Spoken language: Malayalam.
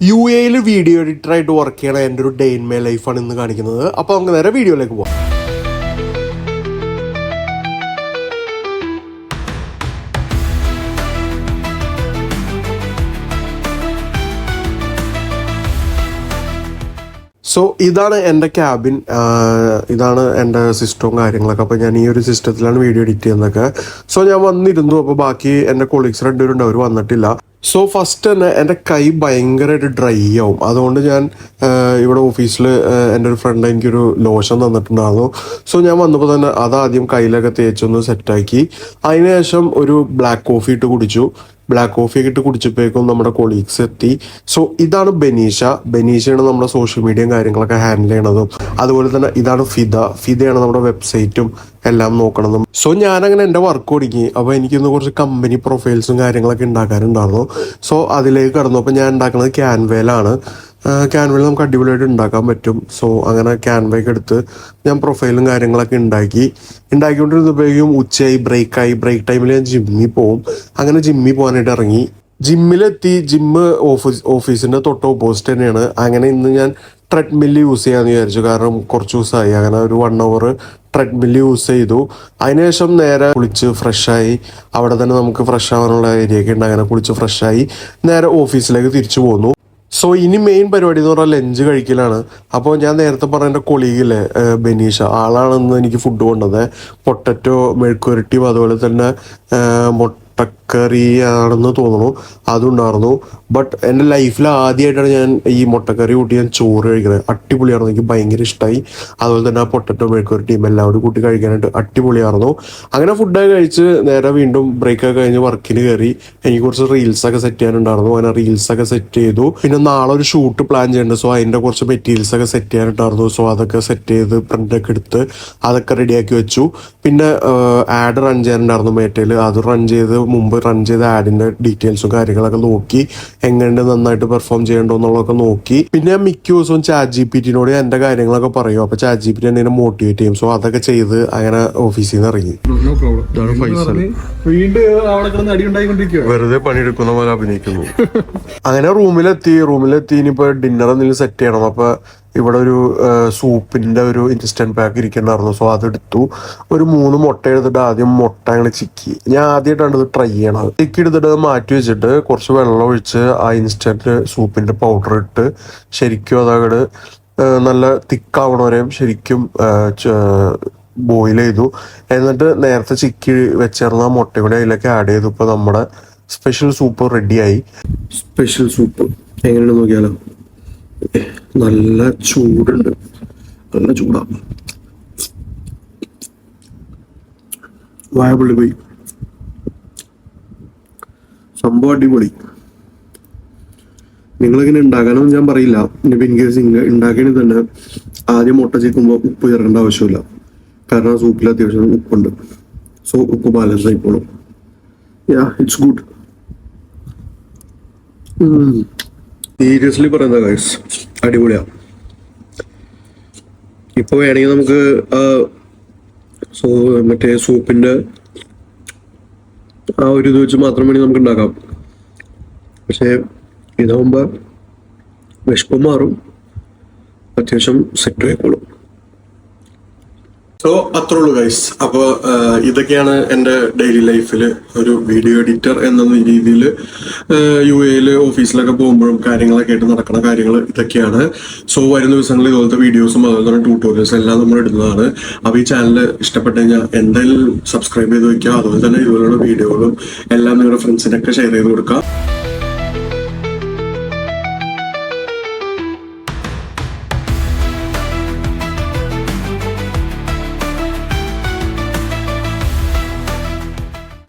യു എയിൽ വീഡിയോ എഡിറ്ററായിട്ട് വർക്ക് ചെയ്യണ എൻ്റെ ഒരു ഡേ ഇൻ മൈ ലൈഫാണ് ഇന്ന് കാണിക്കുന്നത്. അപ്പോൾ നമുക്ക് നേരെ വീഡിയോയിലേക്ക് പോകാം. സോ ഇതാണ് എൻ്റെ ക്യാബിൻ, ഇതാണ് എൻ്റെ സിസ്റ്റവും കാര്യങ്ങളൊക്കെ. അപ്പോൾ ഞാൻ ഈ ഒരു സിസ്റ്റത്തിലാണ് വീഡിയോ എഡിറ്റ് ചെയ്യുന്നതൊക്കെ. സോ ഞാൻ വന്നിരുന്നു, അപ്പോൾ ബാക്കി എൻ്റെ കൊളീഗ്സ് രണ്ടുപേരുണ്ട്, അവർ വന്നിട്ടില്ല. സോ ഫസ്റ്റ് തന്നെ എൻ്റെ കൈ ഭയങ്കരമായിട്ട് ഡ്രൈ ആവും. അതുകൊണ്ട് ഞാൻ ഇവിടെ ഓഫീസിൽ എൻ്റെ ഒരു ഫ്രണ്ട് എനിക്കൊരു ലോഷൻ തന്നിട്ടുണ്ടായിരുന്നു. സോ ഞാൻ വന്നപ്പോൾ തന്നെ അതാദ്യം കയ്യിലൊക്കെ തേച്ചൊന്ന് സെറ്റാക്കി. അതിനുശേഷം ഒരു ബ്ലാക്ക് കോഫി ഇട്ട് കുടിച്ചു. ബ്ലാക്ക് കോഫി ഒക്കെ ഇട്ട് കുടിച്ചപ്പോഴേക്കും നമ്മുടെ കൊളീഗ്സ് എത്തി. സോ ഇതാണ് ബെനീഷയാണ് നമ്മുടെ സോഷ്യൽ മീഡിയയും കാര്യങ്ങളൊക്കെ ഹാൻഡിൽ ചെയ്യണതും. അതുപോലെ തന്നെ ഇതാണ് ഫിദയാണ് നമ്മുടെ വെബ്സൈറ്റും എല്ലാം നോക്കണതും. സോ ഞാനങ്ങനെ എൻ്റെ വർക്ക് തുടങ്ങി. അപ്പോൾ എനിക്കിന്ന് കുറച്ച് കമ്പനി പ്രൊഫൈൽസും കാര്യങ്ങളൊക്കെ ഉണ്ടാക്കാനുണ്ടായിരുന്നു. സോ അതിലേക്ക് കടന്നു. അപ്പോൾ ഞാൻ ഉണ്ടാക്കുന്നത് ക്യാൻവയിലാണ്. ക്യാൻവയിൽ നമുക്ക് അടിപൊളിയായിട്ട് ഉണ്ടാക്കാൻ പറ്റും. സോ അങ്ങനെ ക്യാൻവയൊക്കെ എടുത്ത് ഞാൻ പ്രൊഫൈലും കാര്യങ്ങളൊക്കെ ഉണ്ടാക്കിക്കൊണ്ടിരുന്നപ്പോഴേക്കും ഉച്ചയായി, ബ്രേക്ക് ടൈമിൽ ഞാൻ ജിമ്മിൽ പോകും. അങ്ങനെ ജിമ്മിൽ പോകാനായിട്ട് ഇറങ്ങി. ജിമ്മിലെത്തി. ഓഫീസിൻ്റെ തൊട്ട് ഓപ്പോസിറ്റ് തന്നെയാണ്. അങ്ങനെ ഇന്ന് ഞാൻ ട്രെഡ്മില്ല് യൂസ് ചെയ്യാമെന്ന് വിചാരിച്ചു. കാരണം കുറച്ച് ദിവസമായി അങ്ങനെ ഒരു 1 hour ട്രെഡ്മില്ല് യൂസ് ചെയ്തു. അതിനുശേഷം നേരെ കുളിച്ച് ഫ്രഷായി. അവിടെ തന്നെ നമുക്ക് ഫ്രഷ് ആവാനുള്ള ഏരിയയൊക്കെ ഉണ്ട്. അങ്ങനെ കുളിച്ച് ഫ്രഷായി നേരെ ഓഫീസിലേക്ക് തിരിച്ചു പോന്നു. സോ ഇനി മെയിൻ പരിപാടി എന്ന് പറഞ്ഞാൽ ലഞ്ച് കഴിക്കലാണ്. അപ്പോൾ ഞാൻ നേരത്തെ പറഞ്ഞ എൻ്റെ കൊളീഗില്ലേ ബെനീഷ, ആളാണെന്ന് എനിക്ക് ഫുഡ് കൊണ്ടത്. പൊട്ടറ്റോ മെഴുക്കുരട്ടിയും അതുപോലെ തന്നെ മുട്ടക്കറി ആണെന്ന് തോന്നുന്നു, അതുണ്ടായിരുന്നു. ബട്ട് എൻ്റെ ലൈഫിൽ ആദ്യമായിട്ടാണ് ഞാൻ ഈ മുട്ടക്കറി കൂട്ടി ഞാൻ ചോറ് കഴിക്കുന്നത്. അടിപൊളിയായിരുന്നു, എനിക്ക് ഭയങ്കര ഇഷ്ടമായി. അതുപോലെ തന്നെ ആ പൊട്ടറ്റോ മെഴുക്കുരട്ടിയും എല്ലാവരും കൂട്ടി കഴിക്കാനായിട്ട് അടിപൊളിയായിരുന്നു. അങ്ങനെ ഫുഡൊക്കെ കഴിച്ച് നേരെ വീണ്ടും ബ്രേക്കൊക്കെ കഴിഞ്ഞ് വർക്കിന് കയറി. എനിക്ക് കുറച്ച് റീൽസൊക്കെ സെറ്റ് ചെയ്യാനുണ്ടായിരുന്നു. അങ്ങനെ റീൽസൊക്കെ സെറ്റ് ചെയ്തു. പിന്നെ നാളെ ഒരു ഷൂട്ട് പ്ലാൻ ചെയ്യുന്നുണ്ട്. സോ അതിൻ്റെ കുറച്ച് മെറ്റീരിയൽസൊക്കെ സെറ്റ് ചെയ്യാനുണ്ടായിരുന്നു. സോ അതൊക്കെ സെറ്റ് ചെയ്ത് പ്രിൻ്റൊക്കെ എടുത്ത് അതൊക്കെ റെഡിയാക്കി വെച്ചു. പിന്നെ ആഡ് റൺ ചെയ്യാനുണ്ടായിരുന്നു മേറ്റയിൽ. അത് മുമ്പ് റൺ ചെയ്ത ആഡിൻ്റെ ഡീറ്റെയിൽസും കാര്യങ്ങളൊക്കെ നോക്കി എങ്ങനെ നന്നായിട്ട് പെർഫോം ചെയ്യണ്ടോ എന്നുള്ളതൊക്കെ നോക്കി. പിന്നെ ഞാൻ മിക്ക ദിവസവും ChatGPT-നോട് എൻ്റെ കാര്യങ്ങളൊക്കെ പറയും. അപ്പോൾ ChatGPT എന്നെ മോട്ടിവേറ്റ് ചെയ്യും. സോ അതൊക്കെ ചെയ്ത് അങ്ങനെ ഓഫീസിൽ നിന്ന് ഇറങ്ങി. വെറുതെ പണിയെടുക്കുന്ന പോലെ അഭിനയിക്കുന്നു. അങ്ങനെ റൂമിലെത്തി. ഇനിയിപ്പോൾ ഡിന്നർ എന്തെങ്കിലും സെറ്റ് ചെയ്യണം. അപ്പോൾ ഇവിടെ ഒരു സൂപ്പിൻ്റെ ഒരു ഇൻസ്റ്റൻറ്റ് പാക്ക് ഇരിക്കുന്നുണ്ടായിരുന്നു. സോ അതെടുത്തു. ഒരു 3 മുട്ട എടുത്തിട്ട് ആദ്യം മുട്ട അങ്ങനെ ചിക്കി. ഞാൻ ആദ്യമായിട്ടാണ് ഇത് ട്രൈ ചെയ്യണത്. ചിക്കി എടുത്തിട്ട് മാറ്റി വെച്ചിട്ട് കുറച്ച് വെള്ളം ഒഴിച്ച് ആ ഇൻസ്റ്റൻറ്റ് സൂപ്പിൻ്റെ പൗഡർ ഇട്ട് ശരിക്കും അതങ്ങട് നല്ല തിക്കാവണവരെയും ശരിക്കും ബോയിൽ ചെയ്തു. എന്നിട്ട് നേരത്തെ ചിക്കി വെച്ചിരുന്ന മുട്ട കൂടെ അതിലേക്ക് ആഡ് ചെയ്തു. ഇപ്പോൾ നമ്മുടെ സ്പെഷ്യൽ സൂപ്പ് റെഡിയായി. സ്പെഷ്യൽ സൂപ്പ് എങ്ങനെയാണെന്ന് നോക്കിയാലോ. നല്ല ചൂടുണ്ട്, നല്ല ചൂടാ. വായപുള്ളി പോയി, സംഭവം അടിപൊളി. നിങ്ങളിങ്ങനെ ഉണ്ടാക്കാനൊന്നും ഞാൻ പറയില്ല. ഇനിയിപ്പോൾ ഇൻകേസ് ഉണ്ടാക്കിയത് തന്നെ ആദ്യം മുട്ട ചിക്കുമ്പോൾ ഉപ്പ് ചേർക്കേണ്ട ആവശ്യമില്ല. കാരണം സൂപ്പിൽ അത്യാവശ്യം ഉപ്പുണ്ട്. സോ ഉപ്പ് ബാലൻസ് ആയിക്കോളും. It's good. സീരിയസ്ലി പറയുന്ന ഗൈസ്, അടിപൊളിയാ. ഇപ്പൊ വേണമെങ്കിൽ നമുക്ക് മറ്റേ സൂപ്പിന്റെ ആ ഒരു ഇത് വെച്ച് മാത്രം വേണമെങ്കിൽ നമുക്ക് ഉണ്ടാക്കാം. പക്ഷെ ഇതാവുമ്പോ വിശപ്പ് മാറും, അത്യാവശ്യം സെറ്റ് ആയിക്കോളും. സോ അത്രേ ഉള്ളൂ ഗൈസ്. അപ്പോൾ ഇതൊക്കെയാണ് എൻ്റെ ഡെയിലി ലൈഫിൽ ഒരു വീഡിയോ എഡിറ്റർ എന്ന രീതിയിൽ UAE ഓഫീസിലൊക്കെ പോകുമ്പോഴും കാര്യങ്ങളൊക്കെ ആയിട്ട് നടക്കുന്ന കാര്യങ്ങൾ ഇതൊക്കെയാണ്. സോ വരുന്ന ദിവസങ്ങളിൽ ഇതുപോലത്തെ വീഡിയോസും അതുപോലെ തന്നെ ട്യൂട്ടോറിയൽസ് എല്ലാം നമ്മൾ ഇടുന്നതാണ്. അപ്പോൾ ഈ ചാനൽ ഇഷ്ടപ്പെട്ട് കഴിഞ്ഞാൽ എന്തായാലും സബ്സ്ക്രൈബ് ചെയ്ത് വയ്ക്കുക. അതുപോലെ തന്നെ ഇതുപോലുള്ള വീഡിയോകളും എല്ലാം നിങ്ങളുടെ ഫ്രണ്ട്സിനൊക്കെ ഷെയർ ചെയ്ത് കൊടുക്കുക.